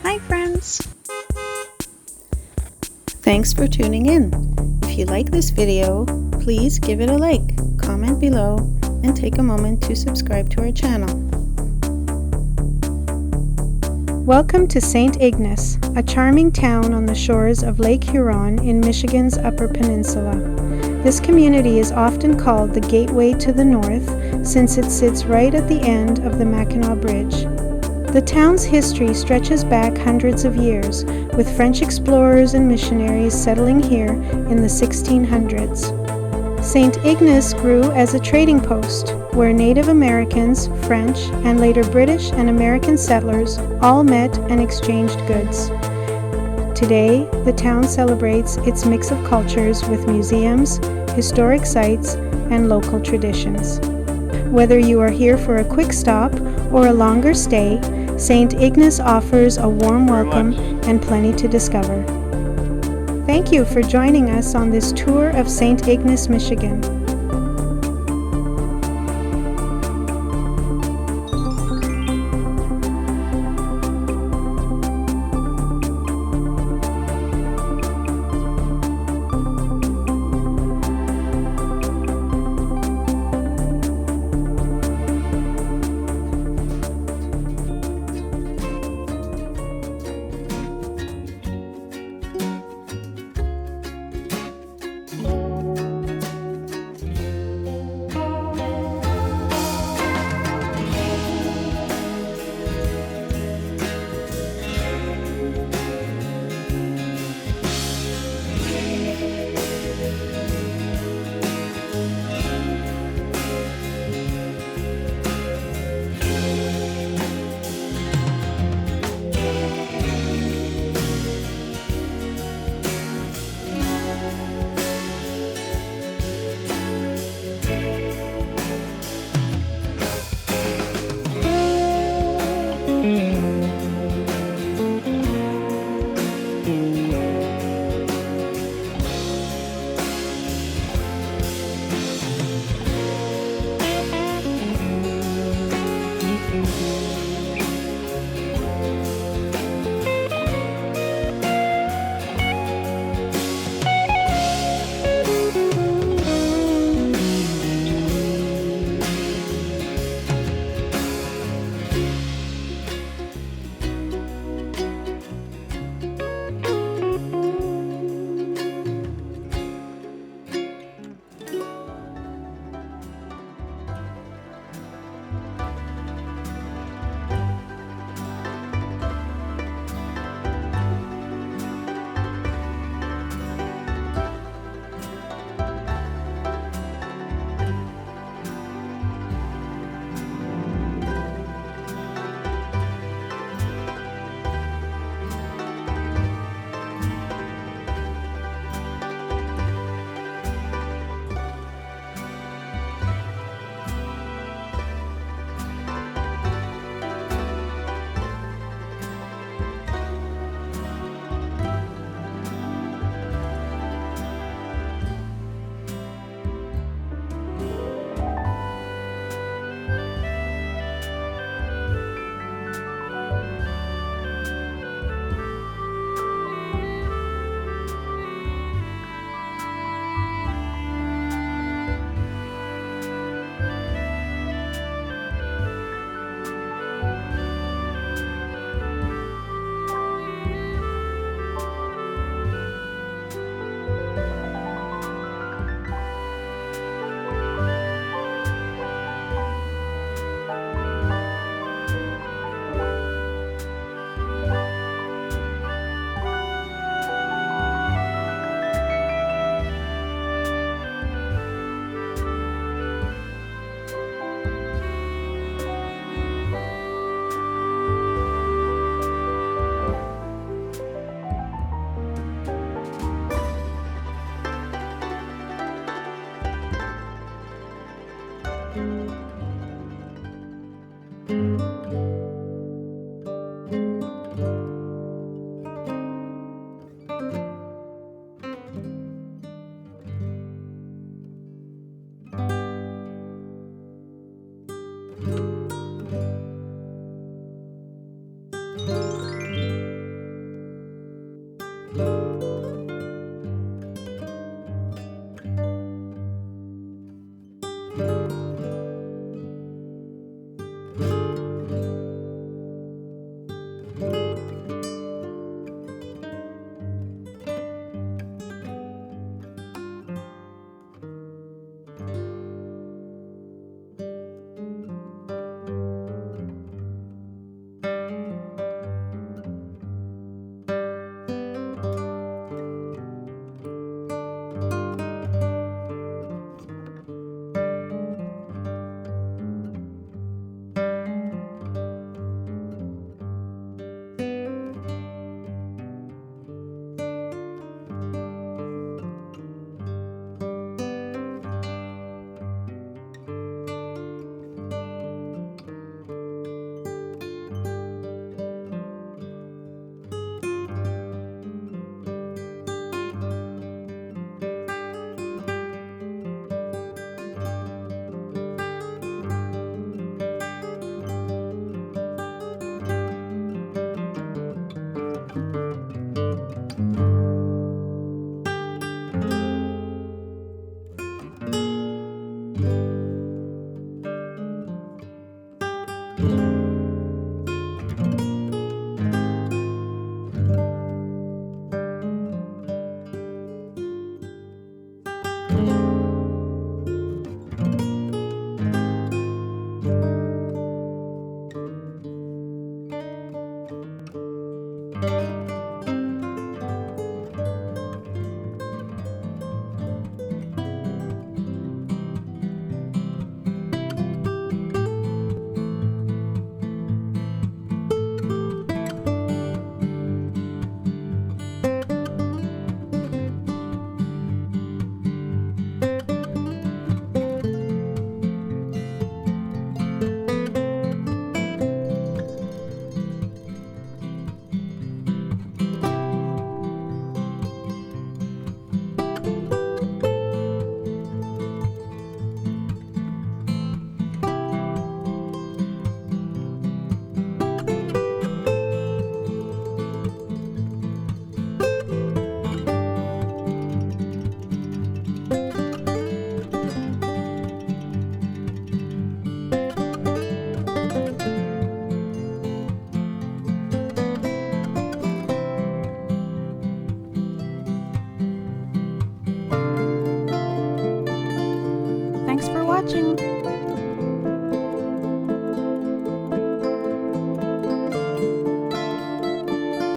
Hi friends! Thanks for tuning in. If you like this video, please give it a like, comment below, and take a moment to subscribe to our channel. Welcome to St. Ignace, a charming town on the shores of Lake Huron in Michigan's Upper Peninsula. This community is often called the Gateway to the North since it sits right at the end of the Mackinac Bridge. The town's history stretches back hundreds of years, with French explorers and missionaries settling here in the 1600s. St. Ignace grew as a trading post, where Native Americans, French, and later British and American settlers all met and exchanged goods. Today, the town celebrates its mix of cultures with museums, historic sites, and local traditions. Whether you are here for a quick stop or a longer stay, St. Ignace offers a warm welcome and plenty to discover. Thank you for joining us on this tour of St. Ignace, Michigan.